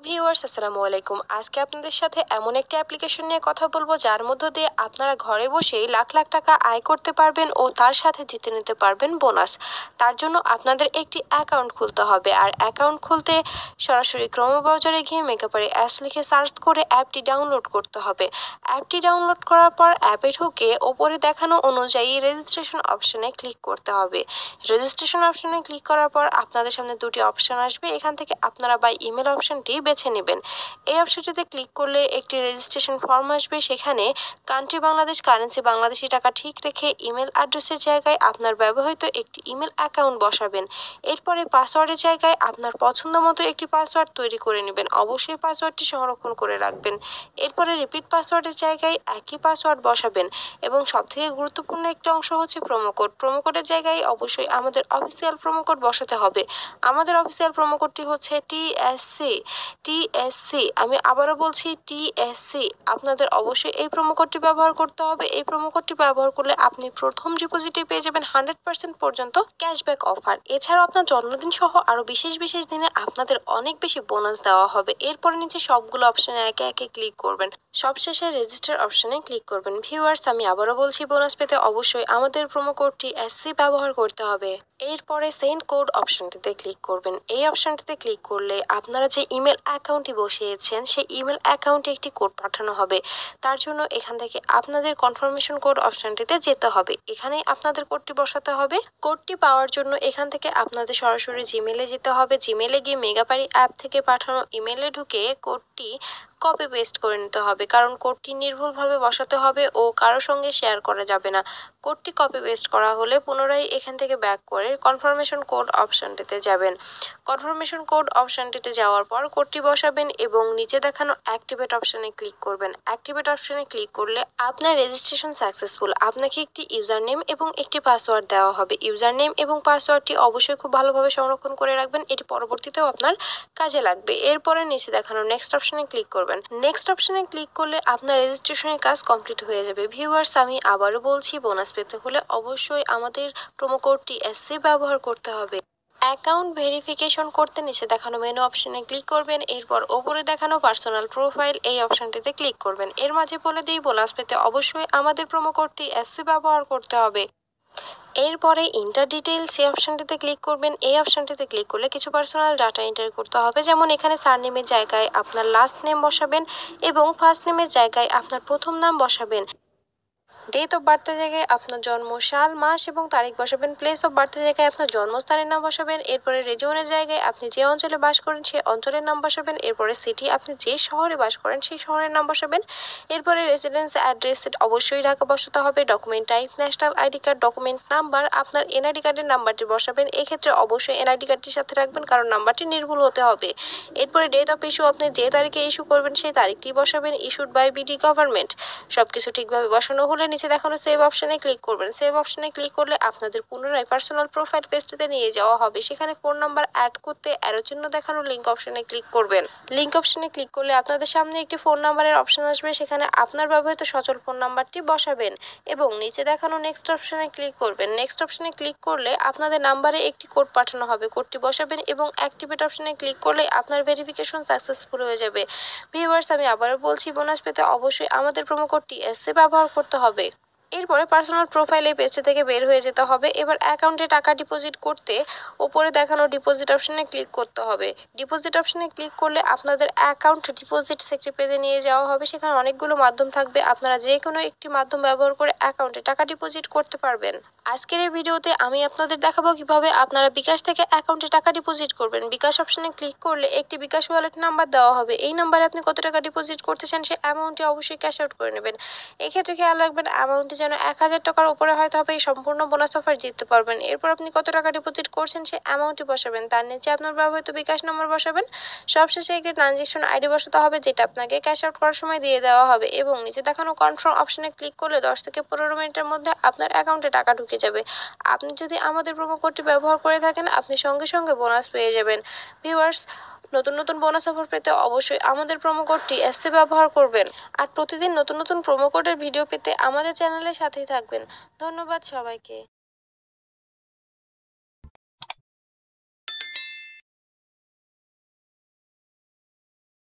Viewers আসসালামু আলাইকুম। আজকে আপনাদের সাথে এমন একটি অ্যাপ্লিকেশন নিয়ে কথা বলবো যার মধ্য দিয়ে আপনারা ঘরে বসেই লাখ লাখ টাকা আয় করতে পারবেন ও তার সাথে জিতে নিতে পারবেন বোনাস। তার জন্য আপনাদের একটি অ্যাকাউন্ট খুলতে হবে, আর অ্যাকাউন্ট খুলতে সরাসরি ক্রোম ব্রাউজারে গিয়ে মেকাপারি অ্যাপস লিখে সার্চ করে অ্যাপটি ডাউনলোড করতে হবে। অ্যাপটি ডাউনলোড করার পর অ্যাপে ঢুকে ওপরে দেখানো অনুযায়ী রেজিস্ট্রেশন অপশনে ক্লিক করতে হবে। রেজিস্ট্রেশন অপশনে ক্লিক করার পর আপনাদের সামনে দুটি অপশন আসবে, এখান থেকে আপনারা বাই ইমেল অপশনটি বেছে নেবেন। এই অপশনটিতে ক্লিক করলে একটি রেজিস্ট্রেশন ফর্ম আসবে, সেখানে কান্ট্রি বাংলাদেশ, কারেন্সি বাংলাদেশি টাকা ঠিক রেখে ইমেল অ্যাড্রেসের জায়গায় আপনার ব্যবহৃত একটি ইমেল অ্যাকাউন্ট বসাবেন। এরপরে পাসওয়ার্ডের জায়গায় আপনার পছন্দ মতো একটি পাসওয়ার্ড তৈরি করে নেবেন। অবশ্যই পাসওয়ার্ডটি সংরক্ষণ করে রাখবেন। এরপরে রিপিট পাসওয়ার্ডের জায়গায় একই পাসওয়ার্ড বসাবেন এবং সবথেকে গুরুত্বপূর্ণ একটি অংশ হচ্ছে প্রোমো কোড। প্রোমো কোডের জায়গায় অবশ্যই আমাদের অফিসিয়াল প্রোমো কোড বসাতে হবে। আমাদের অফিসিয়াল প্রোমো কোডটি হচ্ছে টিএসসি। আমি আবারও বলছি টিএসসি। আপনাদের অবশ্যই এই প্রোমো কোডটি ব্যবহার করতে হবে। এই প্রোমো কোডটি ব্যবহার করলে আপনি প্রথম ডিপোজিটে পেয়ে যাবেন 100% পর্যন্ত ক্যাশব্যাক অফার। এছাড়াও আপনার জন্মদিন সহ আরও বিশেষ বিশেষ দিনে আপনাদের অনেক বেশি বোনাস দেওয়া হবে। এরপরে নিচে সবগুলো অপশনে একে একে ক্লিক করবেন। সবশেষে রেজিস্টার অপশনে ক্লিক করবেন। ভিউয়ার্স, আমি আবারও বলছি, বোনাস পেতে অবশ্যই আমাদের প্রোমো কোডটি এসসি ব্যবহার করতে হবে। এরপরে সেন্ড কোড অপশনটিতে ক্লিক করবেন। এই অপশনটিতে ক্লিক করলে আপনারা যে ইমেল অ্যাকাউন্টটি বসিয়েছেন সেই ইমেল অ্যাকাউন্টে একটি কোড পাঠানো হবে। তার জন্য এখান থেকে আপনাদের কনফার্মেশন কোড অপশনটিতে যেতে হবে। এখানেই আপনাদের কোডটি বসাতে হবে। কোডটি পাওয়ার জন্য এখান থেকে আপনাদের সরাসরি জিমেলে যেতে হবে। জিমেলে গিয়ে মেগাপারি অ্যাপ থেকে পাঠানো ইমেলে ঢুকে কোডটি কপি পেস্ট করে নিতে হবে, কারণ কোডটি নির্ভুলভাবে বসাতে হবে ও কারোর সঙ্গে শেয়ার করা যাবে না। কোডটি কপি পেস্ট করা হলে পুনরায় এখান থেকে ব্যাক করে কনফার্মেশন কোড অপশনটিতে যাবেন। কনফার্মেশন কোড অপশনটিতে যাওয়ার পর কোডটি বসাবেন এবং নিচে দেখানো অ্যাক্টিভেট অপশনে ক্লিক করবেন। অ্যাক্টিভেট অপশনে ক্লিক করলে আপনার রেজিস্ট্রেশন সাকসেসফুল। আপনাকে একটি ইউজার নেম এবং একটি পাসওয়ার্ড দেওয়া হবে। ইউজার নেম এবং পাসওয়ার্ডটি অবশ্যই খুব ভালোভাবে সংরক্ষণ করে রাখবেন, এটি পরবর্তীতেও আপনার কাজে লাগবে। এরপরে নিচে দেখানো নেক্সট অপশনে ক্লিক করবেন। নেক্সট অপশনে ক্লিক করলে আপনার রেজিস্ট্রেশনের কাজ কমপ্লিট হয়ে যাবে। ভিউয়ার্স, আমি আবারও বলছি, বোনাস পেতে হলে অবশ্যই আমাদের প্রোমো কোডটি এসসি ব্যবহার করতে হবে। অ্যাকাউন্ট ভেরিফিকেশন করতে নিচে দেখানো মেনু অপশনে ক্লিক করবেন। এরপর ওপরে দেখানো পার্সোনাল প্রোফাইল এই অপশনটিতে ক্লিক করবেন। এর মাঝে বলে দিই, বোনাস পেতে অবশ্যই আমাদের প্রোমো কোডটি এসসি ব্যবহার করতে হবে। এরপরে ইন্টার ডিটেইলস এই অপশনটিতে ক্লিক করবেন। এই অপশনটিতে ক্লিক করলে কিছু পার্সোনাল ডাটা এন্টার করতে হবে, যেমন এখানে সারনেমের জায়গায় আপনার লাস্ট নেম বসাবেন এবং ফার্স্ট নেমের জায়গায় আপনার প্রথম নাম বসাবেন। ডেট অফ বার্থের জায়গায় আপনার জন্ম সাল, মাস এবং তারিখ বসাবেন। প্লেস অফ বার্থের জায়গায় আপনার জন্মস্থানের নাম বসাবেন। এরপরে রিজিয়নের জায়গায় আপনি যে অঞ্চলে বাস করেন সেই অঞ্চলের নাম বসাবেন। এরপরে সিটি, আপনি যে শহরে বাস করেন সেই শহরের নাম বসাবেন। এরপরে রেসিডেন্স অ্যাড্রেস অবশ্যই ঢাকা বসাতে হবে। Document type national ID card. Document number আপনার এনআইডি কার্ডের নাম্বারটি বসাবেন। এক্ষেত্রে অবশ্যই এনআইডি কার্ডটির সাথে রাখবেন, কারণ নাম্বারটি নির্ভুল হতে হবে। এরপরে ডেট অফ ইস্যু, আপনি যে তারিখে ইস্যু করবেন সেই তারিখটি বসাবেন। Issued by BD government. সবকিছু ঠিকভাবে বসানো হলে নিচে দেখানো সেভ অপশনে ক্লিক করবেন। সেভ অপশনে ক্লিক করলে আপনাদের পুনরায় পার্সোনাল প্রোফাইল পেজটিতে নিয়ে যাওয়া হবে। সেখানে ফোন নাম্বার অ্যাড করতে অ্যারো চিহ্ন দেখানো লিঙ্ক অপশনে ক্লিক করবেন। লিঙ্ক অপশনে ক্লিক করলে আপনাদের সামনে একটি ফোন নাম্বারের অপশন আসবে, সেখানে আপনার ব্যবহৃত সচল ফোন নাম্বারটি বসাবেন এবং নিচে দেখানো নেক্সট অপশনে ক্লিক করবেন। নেক্সট অপশনে ক্লিক করলে আপনাদের নাম্বারে একটি কোড পাঠানো হবে। কোডটি বসাবেন এবং অ্যাক্টিভেট অপশনে ক্লিক করলে আপনার ভেরিফিকেশন সাকসেসফুল হয়ে যাবে। ভিউয়ার্স, আমি আবারও বলছি, বোনাস পেতে অবশ্যই আমাদের প্রোমো কোডটি এসসি ব্যবহার করতে হবে। এরপরে পার্সোনাল প্রোফাইল এই পেজটি থেকে বের হয়ে যেতে হবে। এবার অ্যাকাউন্টে টাকা ডিপোজিট করতে ওপরে দেখানো ডিপোজিট অপশনে ক্লিক করতে হবে। ডিপোজিট অপশনে ক্লিক করলে আপনাদের অ্যাকাউন্ট ডিপোজিট সেক্টর পেজে নিয়ে যাওয়া হবে। সেখানে অনেকগুলো মাধ্যম থাকবে, আপনারা যে কোনো একটি মাধ্যম ব্যবহার করে অ্যাকাউন্টে টাকা ডিপোজিট করতে পারবেন। আজকের এই ভিডিওতে আমি আপনাদের দেখাবো কিভাবে আপনারা বিকাশ থেকে অ্যাকাউন্টে টাকা ডিপোজিট করবেন। বিকাশ অপশনে ক্লিক করলে একটি বিকাশ ওয়ালেট নাম্বার দেওয়া হবে। এই নাম্বারে আপনি কত টাকা ডিপোজিট করতে চান সেই অ্যামাউন্টটি অবশ্যই ক্যাশ আউট করে নেবেন। এক্ষেত্রে খেয়াল রাখবেন অ্যামাউন্টটি যেন 1000 টাকার উপরে হয়, তবে এই সম্পূর্ণ বোনাস অফার জিততে পারবেন। এরপর আপনি কত টাকা ডিপোজিট করছেন সেই অ্যামাউন্টটি বসাবেন। তার নিচে আপনার ব্যবহৃত বিকাশ নম্বর বসাবেন। সবশেষে একটি ট্রানজেকশন আইডি বসাতে হবে, যেটা আপনাকে ক্যাশ আউট করার সময় দিয়ে দেওয়া হবে এবং নিচে দেখানো কনফার্ম অপশনে ক্লিক করলে 10 থেকে 15 মিনিটের মধ্যে আপনার অ্যাকাউন্টে টাকা ঢুকে যাবে। আপনি যদি আমাদের প্রোমো কোডটি ব্যবহার করে থাকেন, আপনি সঙ্গে সঙ্গে বোনাস পেয়ে যাবেন। ভিউয়ার্স, নতুন নতুন বোনাস অফার পেতে অবশ্যই আমাদের প্রোমো কোডটি এসসি ব্যবহার করবেন। আর প্রতিদিন নতুন নতুন প্রোমো কোডের ভিডিও পেতে আমাদের চ্যানেলের সাথেই থাকবেন। ধন্যবাদ সবাইকে।